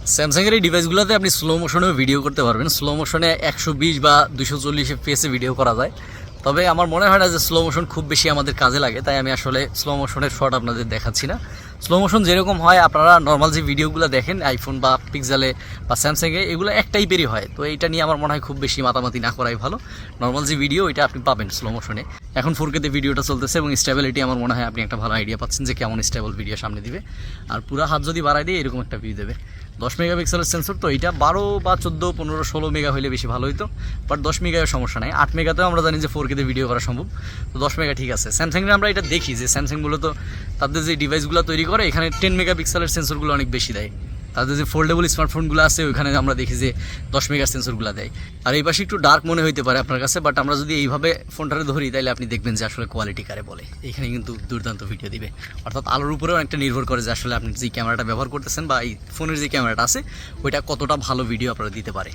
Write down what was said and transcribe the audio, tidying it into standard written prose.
স্যামসাংয়ের এই ডিভাইসগুলোতে আপনি স্লো মোশনেও ভিডিও করতে পারবেন। স্লো মোশনে 120 বা 240 FPS ভিডিও করা যায়। তবে আমার মনে হয় না যে স্লো মোশন খুব বেশি আমাদের কাজে লাগে, তাই আমি আসলে স্লো মোশনের শট আপনাদের দেখাচ্ছি না। স্লো মোশন যেরকম হয় আপনারা নর্মাল যে ভিডিওগুলো দেখেন আইফোন বা পিক্সেলে বা স্যামসাংয়ে, এগুলো এক টাইপেরই হয়। তো এইটা নিয়ে আমার মনে হয় খুব বেশি মাতামাতি না করাই ভালো। নর্মাল যে ভিডিও এটা আপনি পাবেন স্লো মোশনে। এখন 4K তে ভিডিওটা চলতেছে এবং স্টেবিলিটি আমার মনে হয় আপনি একটা ভালো আইডিয়া পাচ্ছেন যে কেমন স্টেবল ভিডিও সামনে দিবে। আর পুরো হাত যদি বাড়াই দিয়ে এরকম একটা ভিউ দেবে। 10 মেগাপিক্সেলের সেন্সর, তো এটা 12 বা 14, 15, 16 মেগা হলে বেশি ভালো হতো। বাট 10 মেগায় সমস্যা নাই। 8 মেগাতেও আমরা জানি যে 4K তে ভিডিও করা সম্ভব। তো 10 মেগা ঠিক আছে। স্যামসাংয়ে আমরা এটা দেখি যে স্যামসাং মূলত তাদের যে ডিভাইসগুলো তৈরি করে এখানে 10 মেগাপিক্সেলের সেন্সরগুলো অনেক বেশি দেয়। তাদের যে ফোল্ডেবল স্মার্টফোনগুলো আছে ওইখানে আমরা দেখি যে 10 মেগার সেন্সরগুলো দেয়। আর এই পাশে একটু ডার্ক মনে হইতে পারে আপনার কাছে, বাট আমরা যদি এইভাবে ফোনটারে ধরি তাহলে আপনি দেখবেন যে আসলে কোয়ালিটি কারে বলে। এখানে কিন্তু দুর্দান্ত ভিডিও দিবে। অর্থাৎ আলোর উপরেও অনেকটা নির্ভর করে যে আসলে আপনি যে ক্যামেরাটা ব্যবহার করতেছেন বা এই ফোনের যে ক্যামেরাটা আছে ওইটা কতটা ভালো ভিডিও আপনারা দিতে পারে।